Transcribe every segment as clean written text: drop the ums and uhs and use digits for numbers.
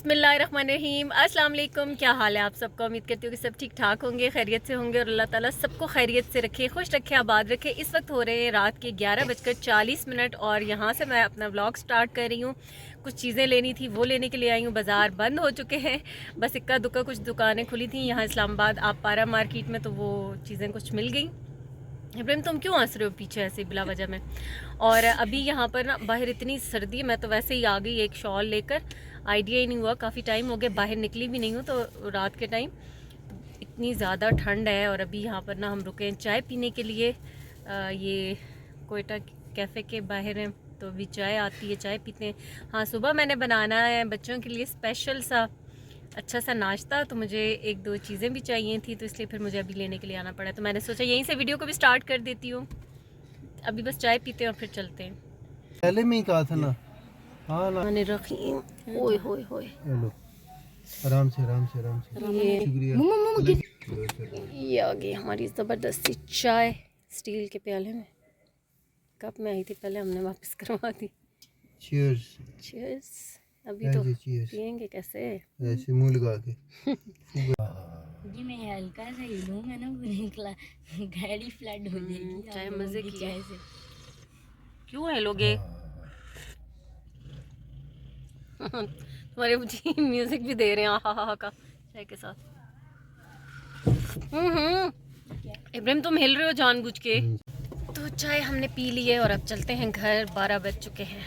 बिस्मिल्लाहिर्रहमानिर्रहीम। अस्सलाम वालेकुम। क्या हाल है आप सबका? उम्मीद करती हूँ कि सब ठीक ठाक होंगे, खैरियत से होंगे और अल्लाह ताला सबको खैरियत से रखे, खुश रखे, आबाद रखे। इस वक्त हो रहे हैं रात के 11:40 और यहाँ से मैं अपना व्लॉग स्टार्ट कर रही हूँ। कुछ चीज़ें लेनी थी, वो लेने के लिए आई हूँ। बाज़ार बंद हो चुके हैं, बस इक्का दुक्का कुछ दुकानें खुली थी यहाँ इस्लामाबाद आप पारा मार्केट में, तो वो चीज़ें कुछ मिल गई। इब्राहिम तुम क्यों हंस रहे हो पीछे ऐसे बिला वजह में? और अभी यहाँ पर ना बाहर इतनी सर्दी है, मैं तो वैसे ही आ गई एक शॉल लेकर। आइडिया ही नहीं हुआ, काफ़ी टाइम हो गया बाहर निकली भी नहीं हूँ, तो रात के टाइम इतनी ज़्यादा ठंड है। और अभी यहाँ पर ना हम रुके हैं चाय पीने के लिए। ये कोयटा कैफ़े के बाहर हैं, तो अभी चाय आती है, चाय पीते हैं। हाँ, सुबह मैंने बनाना है बच्चों के लिए स्पेशल सा अच्छा सा नाश्ता, तो मुझे एक दो चीज़ें भी चाहिए थी, तो इसलिए फिर मुझे अभी लेने के लिए आना पड़ा। तो मैंने सोचा यहीं से वीडियो को भी स्टार्ट कर देती हूँ। अभी बस चाय पीते हैं और फिर चलते हैं। पहले में ही कहा था ना। हाँ ना, रखीम, ओए होए होए, हेलो, आराम से आराम से आराम से। ये शुक्रिया। ये आ गई हमारी ज़बरदस्ती चाय स्टील के प्याले में। कप में आई थी पहले, हमने वापस करवा दी। चीयर्स। चीयर्स। अभी तो चीयर्स पियेंगे कैसे? ऐसे मुंह लगा के। जी मैं हल्का सा हिलूँ मैं ना निकला गाड़ी फ्लड हो जाएगी चाय आप लोगों मज़े की की चाय से। क्यों है लोगे? तुम्हारे जी म्यूजिक भी दे रहे हैं हा हा हा का चाय के साथ। इब्राहिम तुम हिल रहे हो जानबूझ के। तो चाय हमने पी ली है और अब चलते हैं घर, 12 बज चुके हैं।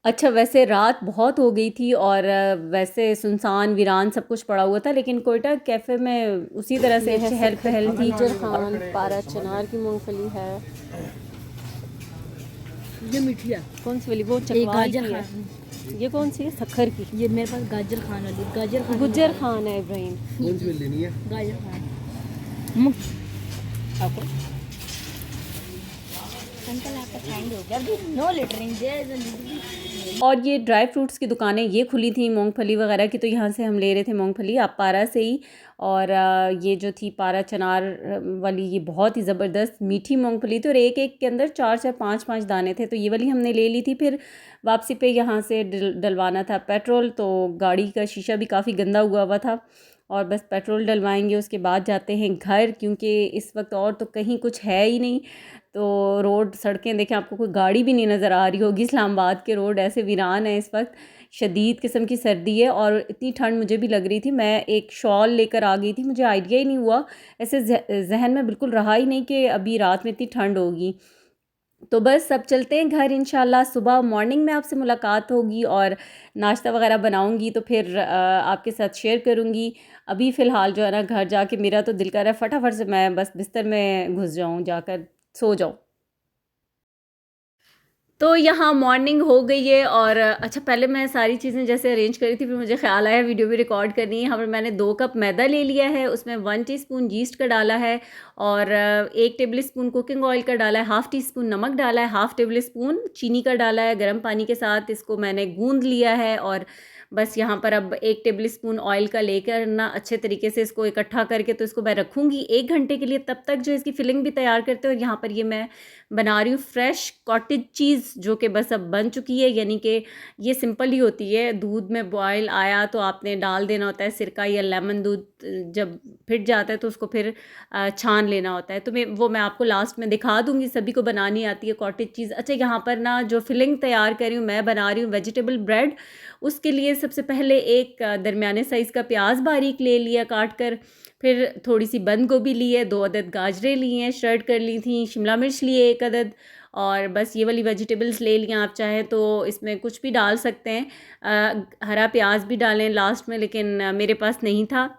अच्छा, वैसे रात बहुत हो गई थी और वैसे सुनसान वीरान सब कुछ पड़ा हुआ था, लेकिन कोयटा कैफ़े में उसी तरह से चहल पहल थी। गुज्जर खान, पारा चनार की मूंगफली है। ये मिठिया कौन सी वाली? वो एक चकवाल गाजर की है। खान, ये कौन सी है? सखर की। ये मेरे पास गाजर खान वाली गाजर खान गुज्जर खान है इब्राहिम। कौन सी लेनी है? गाजर खान आपको अंकल आपका काइंड हो गया नो लिटरिंग और ये ड्राई फ्रूट्स की दुकानें ये खुली थी मूंगफली वगैरह की, तो यहाँ से हम ले रहे थे मूंगफली आप पारा से ही। और ये जो थी पारा चनार वाली, ये बहुत ही ज़बरदस्त मीठी मूंगफली थी और एक एक के अंदर 4-4 5-5 दाने थे, तो ये वाली हमने ले ली थी। फिर वापसी पे यहाँ से डलवाना था पेट्रोल, तो गाड़ी का शीशा भी काफ़ी गंदा हुआ था और बस पेट्रोल डलवाएंगे, उसके बाद जाते हैं घर, क्योंकि इस वक्त और तो कहीं कुछ है ही नहीं। तो रोड सड़कें देखें, आपको कोई गाड़ी भी नहीं नज़र आ रही होगी। इस्लामाबाद के रोड ऐसे वीरान है इस वक्त, शदीद किस्म की सर्दी है और इतनी ठंड मुझे भी लग रही थी। मैं एक शॉल लेकर आ गई थी, मुझे आइडिया ही नहीं हुआ, ऐसे जहन में बिल्कुल रहा ही नहीं कि अभी रात में इतनी ठंड होगी। तो बस अब चलते हैं घर, इंशाल्लाह सुबह मॉर्निंग में आपसे मुलाकात होगी और नाश्ता वगैरह बनाऊंगी तो फिर आपके साथ शेयर करूंगी। अभी फ़िलहाल जो है ना, घर जाके मेरा तो दिल कर रहा है फटाफट से मैं बस बिस्तर में घुस जाऊं, जाकर सो जाऊं। तो यहाँ मॉर्निंग हो गई है और अच्छा, पहले मैं सारी चीज़ें जैसे अरेंज करी थी, फिर मुझे ख्याल आया वीडियो भी रिकॉर्ड करनी है। यहाँ पर मैंने 2 कप मैदा ले लिया है, उसमें 1 टीस्पून यीस्ट का डाला है और 1 टेबल स्पून कुकिंग ऑयल का डाला है, हाफ़ टी स्पून नमक डाला है, हाफ़ टेबल स्पून चीनी का डाला है। गर्म पानी के साथ इसको मैंने गूंद लिया है और बस यहाँ पर अब 1 टेबल स्पून ऑयल का लेकर ना अच्छे तरीके से इसको इकट्ठा करके तो इसको मैं रखूँगी 1 घंटे के लिए। तब तक जो इसकी फिलिंग भी तैयार करते हैं। और यहाँ पर ये मैं बना रही हूँ फ्रेश कॉटेज चीज़, जो कि बस अब बन चुकी है, यानी कि ये सिंपल ही होती है। दूध में बॉयल आया तो आपने डाल देना होता है सिरका या लेमन दूध, जब फिट जाता है तो उसको फिर छान लेना होता है। तो मैं आपको लास्ट में दिखा दूँगी, सभी को बनानी आती है कॉटेज चीज़। अच्छा, यहाँ पर ना जो फिलिंग तैयार कर रही हूँ, मैं बना रही हूँ वेजिटेबल ब्रेड। उसके लिए सबसे पहले एक दरमियाने साइज़ का प्याज बारीक ले लिया काट कर, फिर थोड़ी सी बंद गोभी ली है, 2 अदद गाजरें ली हैं श्रेड कर ली थी, शिमला मिर्च लिए 1 अदद और बस ये वाली वेजिटेबल्स ले लिया। आप चाहें तो इसमें कुछ भी डाल सकते हैं, हरा प्याज भी डालें लास्ट में, लेकिन मेरे पास नहीं था,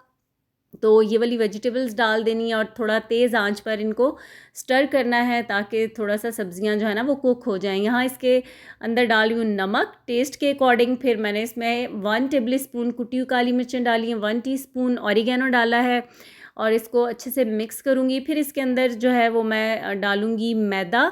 तो ये वाली वेजिटेबल्स डाल देनी है और थोड़ा तेज़ आंच पर इनको स्टर करना है ताकि थोड़ा सा सब्जियां जो है ना वो कुक हो जाएं। यहाँ इसके अंदर डाली हूँ नमक टेस्ट के अकॉर्डिंग, फिर मैंने इसमें 1 टेबल स्पून कुटी हुई काली मिर्चें डाली हैं, 1 टीस्पून ऑरिगेनो डाला है और इसको अच्छे से मिक्स करूँगी। फिर इसके अंदर जो है वो मैं डालूँगी मैदा,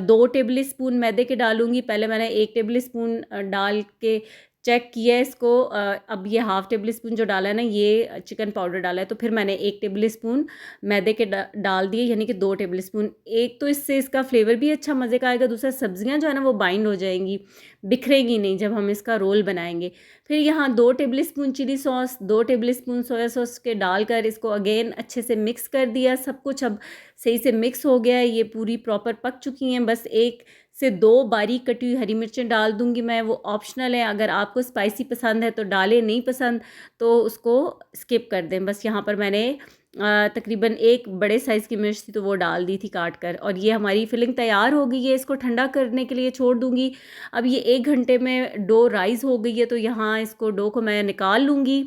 2 टेबल स्पून मैदे के डालूँगी। पहले मैंने 1 टेबल स्पून डाल के चेक किया इसको। अब ये हाफ़ टेबल स्पून जो डाला है ना, ये चिकन पाउडर डाला है, तो फिर मैंने 1 टेबल स्पून मैदे के डाल दिए, यानी कि 2 टेबल स्पून। एक तो इससे इसका फ्लेवर भी अच्छा मज़े का आएगा, दूसरा सब्जियां जो है ना वो बाइंड हो जाएंगी, बिखरेगी नहीं जब हम इसका रोल बनाएंगे। फिर यहाँ 2 tablespoon chilli sauce, 2 tablespoon soya sauce के डालकर इसको अगेन अच्छे से मिक्स कर दिया। सब कुछ अब सही से मिक्स हो गया है, ये पूरी प्रॉपर पक चुकी हैं। बस 1 से 2 बारीक कटी हुई हरी मिर्चें डाल दूंगी मैं, वो ऑप्शनल है, अगर आपको स्पाइसी पसंद है तो डालें, नहीं पसंद तो उसको स्किप कर दें। बस यहाँ पर मैंने तकरीबन 1 बड़े साइज़ की मिर्च थी तो वो डाल दी थी काट कर। और ये हमारी फिलिंग तैयार हो गई है, इसको ठंडा करने के लिए छोड़ दूँगी। अब ये 1 घंटे में डो राइज़ हो गई है, तो यहाँ इसको डो को मैं निकाल लूँगी।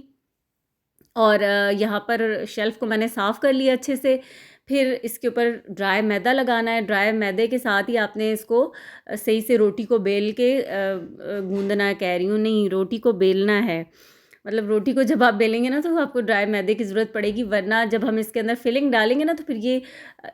और यहाँ पर शेल्फ़ को मैंने साफ़ कर लिया अच्छे से। फिर इसके ऊपर ड्राई मैदा लगाना है। ड्राई मैदे के साथ ही आपने इसको सही से रोटी को बेल के गूँदना है, कह रही हूँ, नहीं, रोटी को बेलना है। मतलब रोटी को जब आप बेलेंगे ना तो आपको ड्राई मैदे की ज़रूरत पड़ेगी, वरना जब हम इसके अंदर फिलिंग डालेंगे ना तो फिर ये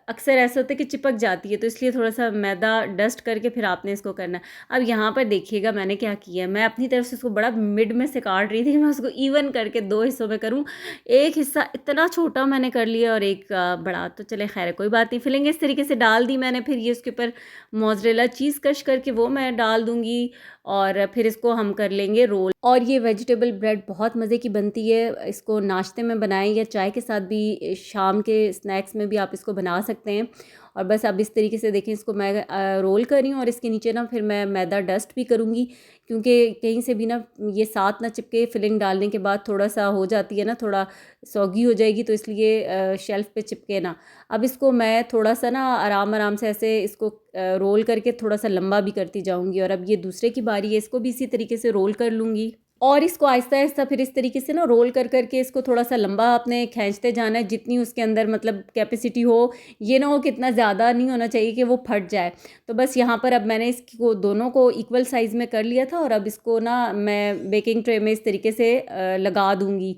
अक्सर ऐसा होता है कि चिपक जाती है, तो इसलिए थोड़ा सा मैदा डस्ट करके फिर आपने इसको करना है। अब यहाँ पर देखिएगा मैंने क्या किया है, मैं अपनी तरफ से इसको बड़ा मिड में से काट रही थी कि मैं उसको इवन करके 2 हिस्सों में करूँ। एक हिस्सा इतना छोटा मैंने कर लिया और एक बड़ा, तो चले खैर कोई बात नहीं। फिलिंग इस तरीके से डाल दी मैंने। फिर ये उसके ऊपर मोज़रेला चीज़ कश करके वो मैं डाल दूँगी और फिर इसको हम कर लेंगे रोल। और ये वेजिटेबल ब्रेड बहुत मज़े की बनती है, इसको नाश्ते में बनाएं या चाय के साथ भी, शाम के स्नैक्स में भी आप इसको बना सकते हैं। और बस अब इस तरीके से देखें, इसको मैं रोल कर रही हूँ और इसके नीचे ना फिर मैं मैदा डस्ट भी करूँगी, क्योंकि कहीं से भी ना ये साथ ना चिपके। फिलिंग डालने के बाद थोड़ा सा हो जाती है ना, थोड़ा सौगी हो जाएगी, तो इसलिए शेल्फ़ पे चिपके ना। अब इसको मैं थोड़ा सा ना आराम आराम से ऐसे इसको रोल करके थोड़ा सा लंबा भी करती जाऊँगी। और अब ये दूसरे की बारी है, इसको भी इसी तरीके से रोल कर लूँगी। और इसको आहिस्ता आहिस्ता फिर इस तरीके से ना रोल कर करके इसको थोड़ा सा लंबा आपने खींचते जाना है, जितनी उसके अंदर मतलब कैपेसिटी हो। ये ना हो कि इतना ज़्यादा नहीं होना चाहिए कि वो फट जाए। तो बस यहाँ पर अब मैंने इसको दोनों को इक्वल साइज़ में कर लिया था और अब इसको ना मैं बेकिंग ट्रे में इस तरीके से लगा दूँगी।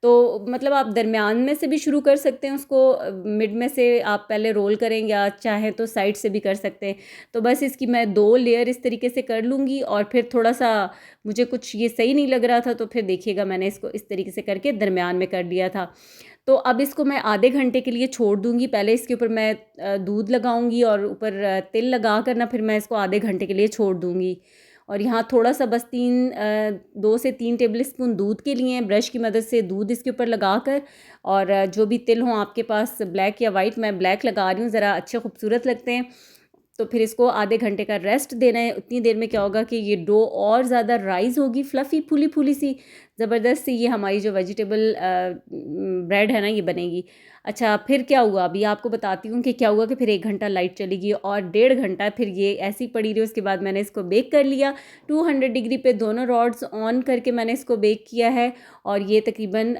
तो मतलब आप दरमियान में से भी शुरू कर सकते हैं उसको, मिड में से आप पहले रोल करेंगे, या चाहें तो साइड से भी कर सकते हैं। तो बस इसकी मैं 2 लेयर इस तरीके से कर लूँगी। और फिर थोड़ा सा मुझे कुछ ये सही नहीं लग रहा था, तो फिर देखिएगा मैंने इसको इस तरीके से करके दरमियान में कर दिया था। तो अब इसको मैं आधे घंटे के लिए छोड़ दूँगी। पहले इसके ऊपर मैं दूध लगाऊँगी और ऊपर तिल लगा कर ना फिर मैं इसको आधे घंटे के लिए छोड़ दूँगी। और यहाँ थोड़ा सा बस 2 से 3 टेबल स्पून दूध के लिए ब्रश की मदद से दूध इसके ऊपर लगा कर, और जो भी तिल हों आपके पास, ब्लैक या वाइट, मैं ब्लैक लगा रही हूँ, ज़रा अच्छे खूबसूरत लगते हैं। तो फिर इसको आधे घंटे का रेस्ट देना है। उतनी देर में क्या होगा कि ये डो और ज़्यादा राइज़ होगी, फ्लफ़ी फूली फूली सी ज़बरदस्त सी, ये हमारी जो वेजिटेबल ब्रेड है ना ये बनेगी। अच्छा, फिर क्या हुआ अभी आपको बताती हूँ कि क्या हुआ कि फिर 1 घंटा लाइट चली गई और 1.5 घंटा फिर ये ऐसी पड़ी रही। उसके बाद मैंने इसको बेक कर लिया 200 डिग्री पे, दोनों रॉड्स ऑन करके मैंने इसको बेक किया है। और ये तकरीबन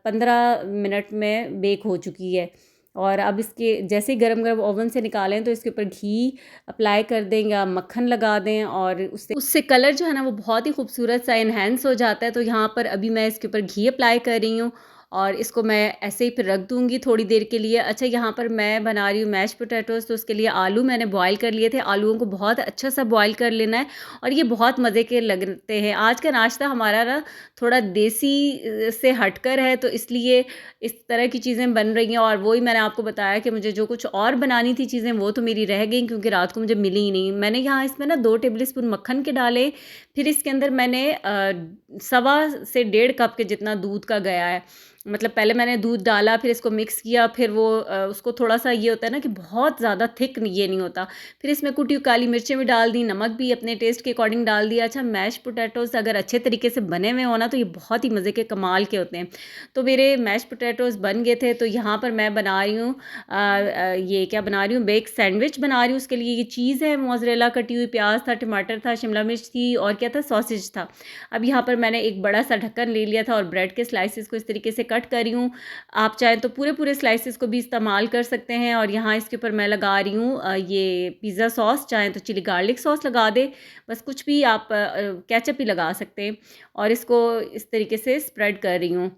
15 मिनट में बेक हो चुकी है। और अब इसके जैसे ही गरम गरम ओवन से निकालें तो इसके ऊपर घी अप्लाई कर दें या मक्खन लगा दें, और उससे कलर जो है ना वो बहुत ही खूबसूरत सा इन्हेंस हो जाता है। तो यहाँ पर अभी मैं इसके ऊपर घी अप्लाई कर रही हूँ और इसको मैं ऐसे ही फिर रख दूँगी थोड़ी देर के लिए। अच्छा, यहाँ पर मैं बना रही हूँ मैश पोटैटोज़, तो उसके लिए आलू मैंने बॉयल कर लिए थे। आलूओं को बहुत अच्छा सा बॉयल कर लेना है और ये बहुत मज़े के लगते हैं। आज का नाश्ता हमारा ना थोड़ा देसी से हटकर है, तो इसलिए इस तरह की चीज़ें बन रही हैं। और वही मैंने आपको बताया कि मुझे जो कुछ और बनानी थी चीज़ें वो तो मेरी रह गई, क्योंकि रात को मुझे मिली ही नहीं। मैंने यहाँ इसमें ना 2 टेबल स्पून मक्खन के डाले। फिर इसके अंदर मैंने 1.25 से 1.5 कप के जितना दूध का गया है। मतलब पहले मैंने दूध डाला, फिर इसको मिक्स किया, फिर वो उसको थोड़ा सा ये होता है ना कि बहुत ज़्यादा थिक ये नहीं होता। फिर इसमें कुटी हुई काली मिर्चें भी डाल दी, नमक भी अपने टेस्ट के अकॉर्डिंग डाल दिया। अच्छा, मैश पोटैटोज़ अगर अच्छे तरीके से बने हुए हो ना तो ये बहुत ही मज़े के कमाल के होते हैं। तो मेरे मैश पोटैटोज़ बन गए थे। तो यहाँ पर मैं बना रही हूँ ये क्या बना रही हूँ, बेक सैंडविच बना रही हूँ। उसके लिए ये चीज़ है, मोज़रेला, कटी हुई प्याज था, टमाटर था, शिमला मिर्च थी और क्या था, सॉसेज था। अब यहाँ पर मैंने एक बड़ा सा ढक्कन ले लिया था और ब्रेड के स्लाइसेस को इस तरीके से कट कर रही हूँ। आप चाहें तो पूरे पूरे स्लाइसेस को भी इस्तेमाल कर सकते हैं। और यहाँ इसके ऊपर मैं लगा रही हूँ ये पिज़्ज़ा सॉस, चाहें तो चिली गार्लिक सॉस लगा दे, बस कुछ भी आप केचप भी लगा सकते हैं। और इसको इस तरीके से स्प्रेड कर रही हूँ।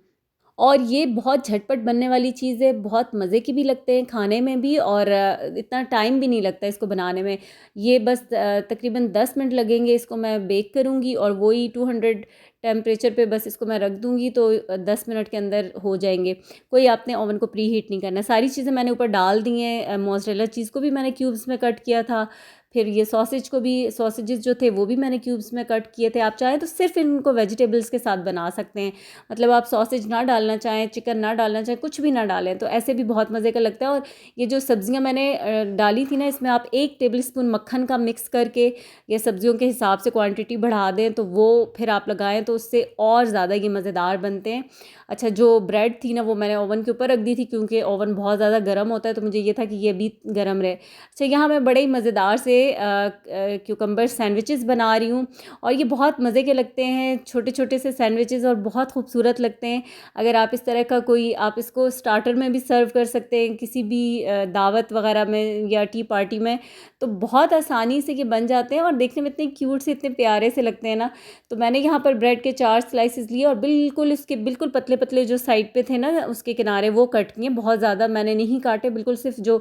और ये बहुत झटपट बनने वाली चीज़ है, बहुत मज़े की भी लगते हैं खाने में भी, और इतना टाइम भी नहीं लगता इसको बनाने में। ये बस तकरीबन 10 मिनट लगेंगे, इसको मैं बेक करूँगी और वही 200 टेम्परेचर पे बस इसको मैं रख दूँगी तो 10 मिनट के अंदर हो जाएंगे। कोई आपने ओवन को प्री हीट नहीं करना। सारी चीज़ें मैंने ऊपर डाल दी हैं। मोज़रेला चीज़ को भी मैंने क्यूब्स में कट किया था, फिर ये सॉसेज को भी, सॉसेजेस जो थे वो भी मैंने क्यूब्स में कट किए थे। आप चाहें तो सिर्फ इनको वेजिटेबल्स के साथ बना सकते हैं, मतलब आप सॉसेज ना डालना चाहें, चिकन ना डालना चाहें, कुछ भी ना डालें तो ऐसे भी बहुत मज़े का लगता है। और ये जो सब्ज़ियां मैंने डाली थी ना, इसमें आप 1 टेबलस्पून मक्खन का मिक्स करके या सब्ज़ियों के हिसाब से क्वांटिटी बढ़ा दें तो वो फिर आप लगाएं तो उससे और ज़्यादा ये मज़ेदार बनते हैं। अच्छा, जो ब्रेड थी ना वो मैंने ओवन के ऊपर रख दी थी क्योंकि ओवन बहुत ज़्यादा गर्म होता है, तो मुझे ये था कि ये भी गर्म रहे। अच्छा, यहाँ मैं बड़े ही मज़ेदार से क्यूकम्बर सैंडविचेस बना रही हूँ और ये बहुत मज़े के लगते हैं, छोटे छोटे से सैंडविचेस, और बहुत खूबसूरत लगते हैं। अगर आप इस तरह का कोई, आप इसको स्टार्टर में भी सर्व कर सकते हैं किसी भी दावत वगैरह में या टी पार्टी में, तो बहुत आसानी से ये बन जाते हैं और देखने में इतने क्यूट से, इतने प्यारे से लगते हैं ना। तो मैंने यहाँ पर ब्रेड के 4 स्लाइसेस लिए और बिल्कुल उसके बिल्कुल पतले पतले जो साइड पे थे ना उसके किनारे, वो कट किए। बहुत ज़्यादा मैंने नहीं काटे, बिल्कुल सिर्फ जो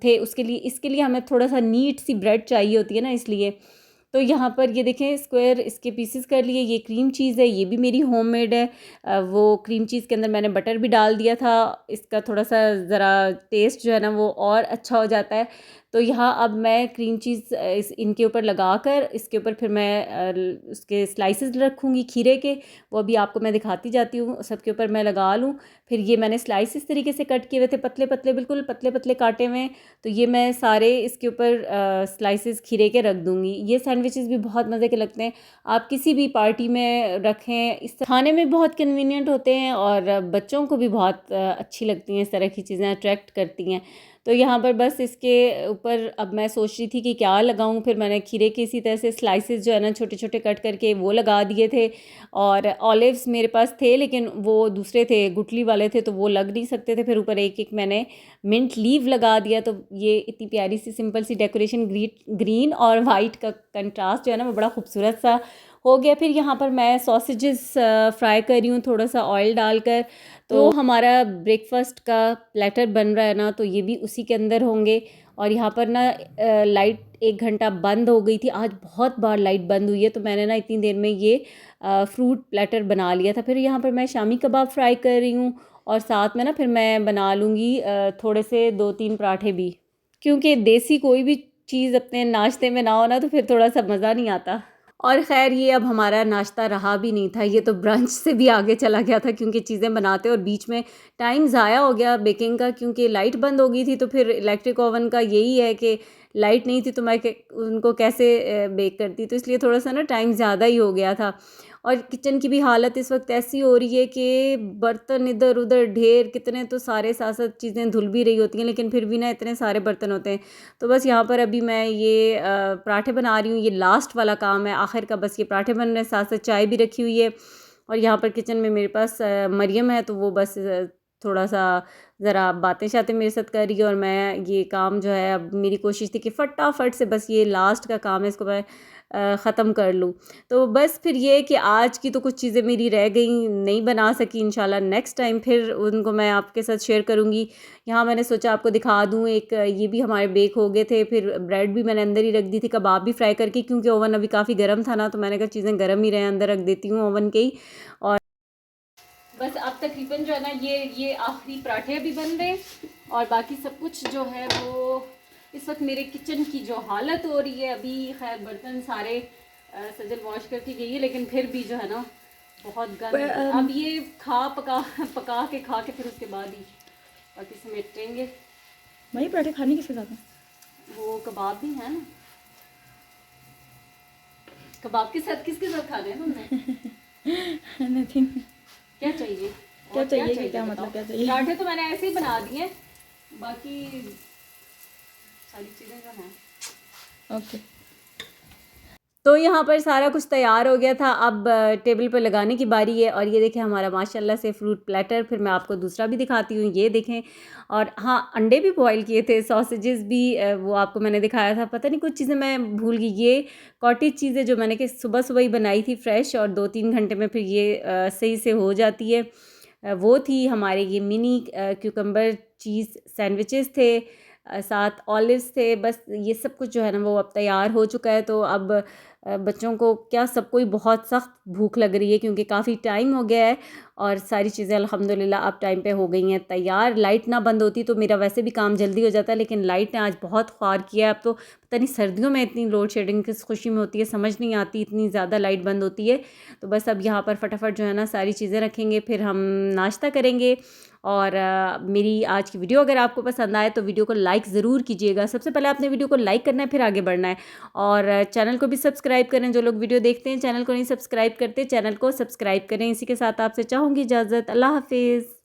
थे उसके लिए। इसके लिए हमें थोड़ा सा नीट सी ब्रेड चाहिए होती है ना, इसलिए। तो यहाँ पर ये देखें, स्क्वायर इसके पीसेस कर लिए। ये क्रीम चीज़ है, ये भी मेरी होममेड है। वो क्रीम चीज़ के अंदर मैंने बटर भी डाल दिया था, इसका थोड़ा सा ज़रा टेस्ट जो है ना वो और अच्छा हो जाता है। तो यहाँ अब मैं क्रीम चीज़ इस इनके ऊपर लगाकर, इसके ऊपर फिर मैं उसके स्लाइसेस रखूँगी खीरे के, वो अभी आपको मैं दिखाती जाती हूँ। सबके ऊपर मैं लगा लूँ। फिर ये मैंने स्लाइस इस तरीके से कट किए हुए थे, पतले पतले, बिल्कुल पतले पतले काटे हुए। तो ये मैं सारे इसके ऊपर स्लाइसेस खीरे के रख दूँगी। ये सैंडविचेस भी बहुत मज़े के लगते हैं, आप किसी भी पार्टी में रखें। इस खाने में बहुत कन्वीनियंट होते हैं और बच्चों को भी बहुत अच्छी लगती हैं, इस तरह की चीज़ें अट्रैक्ट करती हैं। तो यहाँ पर बस इसके ऊपर अब मैं सोच रही थी कि क्या लगाऊं, फिर मैंने खीरे के इसी तरह से स्लाइसेस जो है ना छोटे छोटे कट करके वो लगा दिए थे। और ऑलिव्स मेरे पास थे लेकिन वो दूसरे थे, गुठली वाले थे, तो वो लग नहीं सकते थे। फिर ऊपर एक एक मैंने मिंट लीव लगा दिया। तो ये इतनी प्यारी सी सिंपल सी डेकोरेशन, ग्रीन और वाइट का कंट्रास्ट जो है ना वो बड़ा खूबसूरत सा हो गया। फिर यहाँ पर मैं सॉसेजेस फ्राई कर रही हूँ थोड़ा सा ऑयल डालकर। तो हमारा ब्रेकफास्ट का प्लेटर बन रहा है ना, तो ये भी उसी के अंदर होंगे। और यहाँ पर ना लाइट 1 घंटा बंद हो गई थी, आज बहुत बार लाइट बंद हुई है, तो मैंने ना इतनी देर में ये फ्रूट प्लेटर बना लिया था। फिर यहाँ पर मैं शामी कबाब फ्राई कर रही हूँ और साथ में ना फिर मैं बना लूँगी थोड़े से 2-3 पराठे भी, क्योंकि देसी कोई भी चीज़ अपने नाश्ते में ना हो ना तो फिर थोड़ा सा मज़ा नहीं आता। और ख़ैर ये अब हमारा नाश्ता रहा भी नहीं था, ये तो ब्रंच से भी आगे चला गया था क्योंकि चीज़ें बनाते और बीच में टाइम ज़ाया हो गया बेकिंग का, क्योंकि लाइट बंद हो गई थी। तो फिर इलेक्ट्रिक ओवन का यही है कि लाइट नहीं थी तो मैं उनको कैसे बेक करती, तो इसलिए थोड़ा सा ना टाइम ज़्यादा ही हो गया था। और किचन की भी हालत इस वक्त ऐसी हो रही है कि बर्तन इधर उधर ढेर, कितने तो सारे साथ साथ चीज़ें धुल भी रही होती हैं लेकिन फिर भी ना इतने सारे बर्तन होते हैं। तो बस यहाँ पर अभी मैं ये पराठे बना रही हूँ, ये लास्ट वाला काम है आखिर का। बस ये पराठे बन रहे हैं, साथ साथ चाय भी रखी हुई है। और यहाँ पर किचन में मेरे पास मरियम है, तो वो बस थोड़ा सा ज़रा बातें शातें मेरे साथ कर रही है और मैं ये काम जो है, अब मेरी कोशिश थी कि फटाफट से बस ये लास्ट का काम है इसको मैं ख़त्म कर लूँ। तो बस फिर ये कि आज की तो कुछ चीज़ें मेरी रह गई, नहीं बना सकी, इंशाल्लाह नेक्स्ट टाइम फिर उनको मैं आपके साथ शेयर करूँगी। यहाँ मैंने सोचा आपको दिखा दूँ, एक ये भी हमारे बेक हो गए थे। फिर ब्रेड भी मैंने अंदर ही रख दी थी, कबाब भी फ्राई करके, क्योंकि ओवन अभी काफ़ी गर्म था ना, तो मैंने कहा चीज़ें गर्म ही रहें, अंदर रख देती हूँ ओवन के ही। और बस अब तकरीबन जो है ना ये आखिरी पराठे अभी बन रहे हैं और बाकी सब कुछ जो है वो इस वक्त मेरे किचन की जो हालत हो रही है। अभी खैर बर्तन सारे सजल वॉश करके गई है लेकिन फिर भी जो है ना बहुत गंद। अब ये पका के फिर उसके बाद ही बाकी समेटेंगे। वही पराठे खाने किसके साथ हैं? वो कबाब भी है ना, कबाब के साथ किसके साथ खाने हैं तुमने? नथिंग। क्या चाहिए? क्या और चाहिए? क्या बताओ? मतलब क्या चाहिए? पराठे तो मैंने ऐसे ही बना दिए, बाकी सारी चीज़ें जो हैं। ओके। तो यहाँ पर सारा कुछ तैयार हो गया था, अब टेबल पर लगाने की बारी है। और ये देखें हमारा माशाल्लाह से फ्रूट प्लेटर। फिर मैं आपको दूसरा भी दिखाती हूँ, ये देखें। और हाँ, अंडे भी बॉईल किए थे, सॉसेजेस भी वो आपको मैंने दिखाया था। पता नहीं कुछ चीज़ें मैं भूल गई। ये कॉटेज चीज़ें जो मैंने कि सुबह सुबह ही बनाई थी फ्रेश, और 2-3 घंटे में फिर ये सही से हो जाती है। वो थी। हमारे ये मिनी क्यूकम्बर चीज़ सैंडविचेस थे, साथ ऑलिव्स थे। बस ये सब कुछ जो है ना वो अब तैयार हो चुका है। तो अब बच्चों को क्या सबको ही बहुत सख्त भूख लग रही है क्योंकि काफ़ी टाइम हो गया है और सारी चीज़ें अल्हम्दुलिल्लाह अब टाइम पे हो गई हैं तैयार। लाइट ना बंद होती तो मेरा वैसे भी काम जल्दी हो जाता है, लेकिन लाइट ने आज बहुत ख्वार किया है। अब तो पता नहीं सर्दियों में इतनी लोड शेडिंग किस खुशी में होती है समझ नहीं आती, इतनी ज़्यादा लाइट बंद होती है। तो बस अब यहाँ पर फटाफट जो है ना सारी चीज़ें रखेंगे, फिर हम नाश्ता करेंगे। और मेरी आज की वीडियो अगर आपको पसंद आए तो वीडियो को लाइक ज़रूर कीजिएगा। सबसे पहले आपने वीडियो को लाइक करना है, फिर आगे बढ़ना है। और चैनल को भी सब्सक्राइब करें। जो लोग वीडियो देखते हैं चैनल को नहीं सब्सक्राइब करते, चैनल को सब्सक्राइब करें। इसी के साथ आपसे चाहूँगी इजाज़त। अल्लाह हाफिज़।